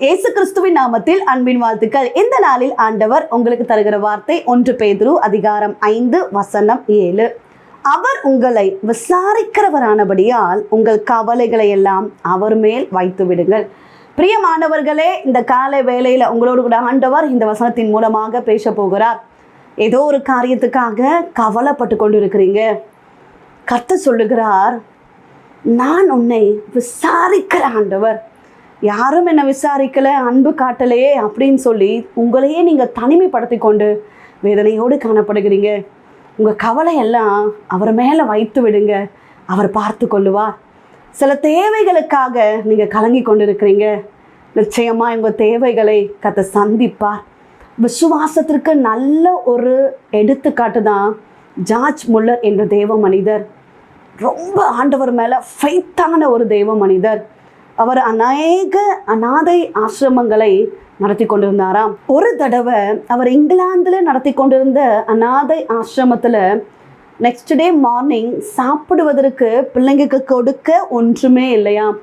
இயேசு கிறிஸ்துவின் நாமத்தில் அன்பின் வாழ்த்துக்கள். இந்த நாளில் ஆண்டவர் உங்களுக்கு தருகிற வார்த்தை 1 பேதுரு அதிகாரம் 5 வசனம் 7. அவர் உங்களை விசாரிக்கிறவரானபடியால் உங்கள் கவலைகளை எல்லாம் அவர் மேல் வைத்து விடுங்கள். பிரியமானவர்களே, இந்த காலை வேளையில் உங்களோடு கூட ஆண்டவர் இந்த வசனத்தின் மூலமாக பேச போகிறார். ஏதோ ஒரு காரியத்துக்காக கவலைப்பட்டு கொண்டு இருக்கிறீங்க. கர்த்தர் சொல்லுகிறார், நான் உன்னை விசாரிக்கிற ஆண்டவர். யாரும் என்னை விசாரிக்கலை, அன்பு காட்டலையே அப்படின்னு சொல்லி உங்களையே நீங்கள் தனிமைப்படுத்தி கொண்டு வேதனையோடு காணப்படுகிறீங்க. உங்கள் கவலையெல்லாம் அவர் மேலே வைத்து விடுங்க, அவர் பார்த்து கொள்ளுவார். சில தேவைகளுக்காக நீங்கள் கலங்கி கொண்டு இருக்கிறீங்க. நிச்சயமாக உங்கள் தேவைகளை கர்த்தர் சந்திப்பார். விசுவாசத்திற்கு நல்ல ஒரு எடுத்துக்காட்டு தான் ஜார்ஜ் முல்லர் என்ற தேவ மனிதர். ரொம்ப ஆண்டவர் மேலே ஃபைத்தான ஒரு தெய்வ மனிதர். அவர் அநேக அநாதை ஆசிரமங்களை நடத்தி கொண்டிருந்தாராம். ஒரு தடவை அவர் இங்கிலாந்தில் நடத்தி கொண்டிருந்த அநாதை ஆசிரமத்தில் நெக்ஸ்ட் டே மார்னிங் சாப்பிடுவதற்கு பிள்ளைங்களுக்கு கொடுக்க ஒன்றுமே இல்லையாம்.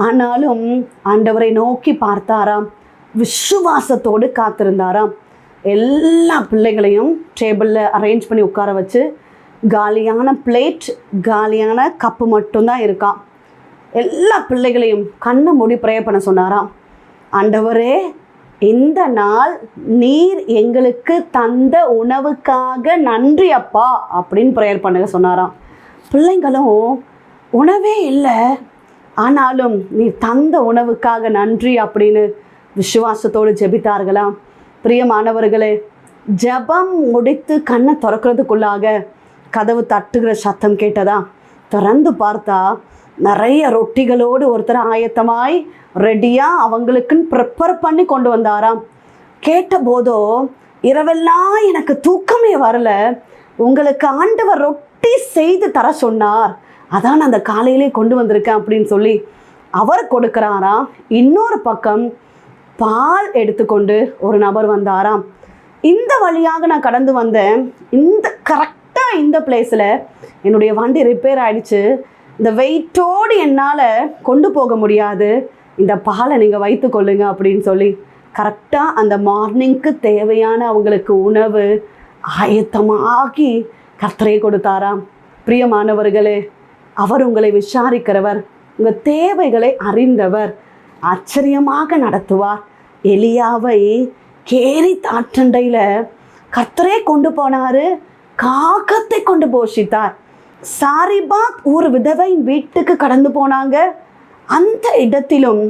ஆனாலும் ஆண்டவரை நோக்கி பார்த்தாராம், விசுவாசத்தோடு காத்திருந்தாராம். எல்லா பிள்ளைகளையும் டேபிளில் அரேஞ்ச் பண்ணி உட்கார வச்சு காலியான பிளேட், காலியான கப்பு மட்டும்தான் இருக்கான். எல்லா பிள்ளைகளையும் கண்ணை மூடி ப்ரே பண்ண சொன்னாராம். ஆண்டவரே, இந்த நாள் நீர் எங்களுக்கு தந்த உணவுக்காக நன்றி அப்பா அப்படின்னு ப்ரேயர் பண்ண சொன்னாராம். பிள்ளைங்களும் உணவே இல்லை, ஆனாலும் நீர் தந்த உணவுக்காக நன்றி அப்படின்னு விசுவாசத்தோடு ஜெபித்தார்களாம். பிரியமானவர்களே, ஜெபம் முடித்து கண்ணை திறக்கிறதுக்குள்ளாக கதவு தட்டுகிற சத்தம் கேட்டதா. திறந்து பார்த்தா நிறைய ரொட்டிகளோடு ஒருத்தர் ஆயத்தமாய் ரெடியாக அவங்களுக்குன்னு ப்ரிப்பேர் பண்ணி கொண்டு வந்தாராம். கேட்டபோதோ, இரவெல்லாம் எனக்கு தூக்கமே வரல, உங்களுக்கு ஆண்டவர் ரொட்டி செய்து தர சொன்னார், அதான் அந்த காலையிலே கொண்டு வந்திருக்கேன் அப்படின்னு சொல்லி அவர் கொடுக்குறாராம். இன்னொரு பக்கம் பால் எடுத்துக்கொண்டு ஒரு நபர் வந்தாராம். இந்த வழியாக நான் கடந்து வந்தேன், இந்த கரெக்டாக இந்த பிளேஸில் என்னுடைய வண்டி ரிப்பேர் ஆகிடுச்சு, இந்த வெயிட்டோடு என்னால் கொண்டு போக முடியாது, இந்த பாலை நீங்கள் வைத்து கொள்ளுங்க அப்படின்னு சொல்லி கரெக்டாக அந்த மார்னிங்க்கு தேவையான அவங்களுக்கு உணவு ஆயத்தமாகி கர்த்தரே கொடுத்தாராம். பிரியமானவர்களே, அவர் உங்களை விசாரிக்கிறவர், உங்கள் தேவைகளை அறிந்தவர், ஆச்சரியமாக நடத்துவார். எலியாவை கேரித் ஆற்றண்டையில் கர்த்தரே கொண்டு போனார், காகத்தை கொண்டு போஷித்தார். சாரிபாத் ஒரு விதவையின் வீட்டுக்கு கடந்து போனாங்க, அந்த இடத்திலும்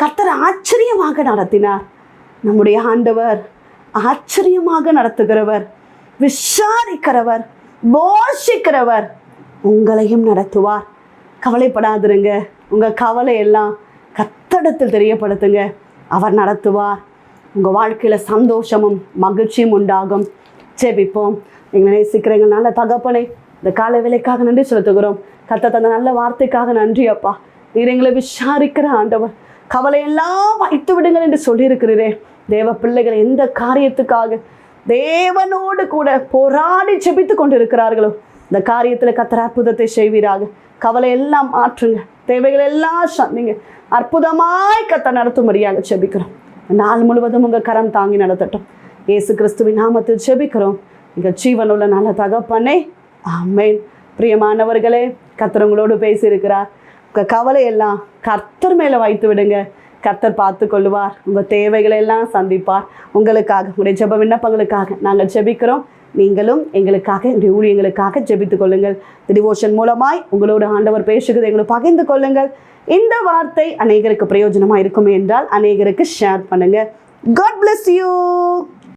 கர்த்தர் ஆச்சரியமாக நடத்தினார். நம்முடைய ஆண்டவர் ஆச்சரியமாக நடத்துகிறவர், விசாரிக்கிறவர், போஷிக்கிறவர், உங்களையும் நடத்துவார். கவலைப்படாதிருங்க, உங்கள் கவலையெல்லாம் கர்த்தரிடத்தில் தெரியப்படுத்துங்க, அவர் நடத்துவார். உங்கள் வாழ்க்கையில் சந்தோஷமும் மகிழ்ச்சியும் உண்டாகும். ஜெபிப்போம். எங்களை நேசிக்கிறீங்க நல்ல தகப்பனே, இந்த காலை வேலைக்காக நன்றி செலுத்துகிறோம். கர்த்தர் தந்த நல்ல வார்த்தைக்காக நன்றி அப்பா. நீர் எங்களை விசாரிக்கிற ஆண்டவர், கவலையெல்லாம் வைத்து விடுங்கள் என்று சொல்லியிருக்கிறீரே. தேவ பிள்ளைகள் எந்த காரியத்துக்காக தேவனோடு கூட போராடி ஜெபித்து கொண்டு இருக்கிறார்களோ, இந்த காரியத்தில் கர்த்தர் அற்புதத்தை செய்வீராக. கவலையெல்லாம் மாற்றுங்க, தேவைகள் எல்லாம் சந்திங்க, அற்புதமாய் கர்த்தர் நடத்தும்படியாக ஜெபிக்கிறோம். நாள் முழுவதும் உங்கள் கரம் தாங்கி நடத்தட்டும். இயேசு கிறிஸ்துவின் நாமத்தில் ஜெபிக்கிறோம் எங்கள் ஜீவனுள்ள நல்ல தகப்பனே, ஆமென். பிரியமானவர்களே, கர்த்தர் உங்களோடு பேசியிருக்கிறார். உங்கள் கவலையெல்லாம் கர்த்தர் மேலே வைத்து விடுங்க, கர்த்தர் பார்த்து கொள்ளுவார், உங்கள் தேவைகளை எல்லாம் சந்திப்பார். உங்களுக்காக, உங்களுடைய ஜெப விண்ணப்பங்களுக்காக நாங்கள் ஜெபிக்கிறோம். நீங்களும் எங்களுக்காக, எங்களுடைய ஊழியங்களுக்காக ஜெபித்து கொள்ளுங்கள். டிவோஷன் மூலமாய் உங்களோட ஆண்டவர் பேசுகிறது எங்களை பகிர்ந்து கொள்ளுங்கள். இந்த வார்த்தை அநேகருக்கு பிரயோஜனமாக இருக்குமே என்றால் அநேகருக்கு ஷேர் பண்ணுங்கள். God bless you.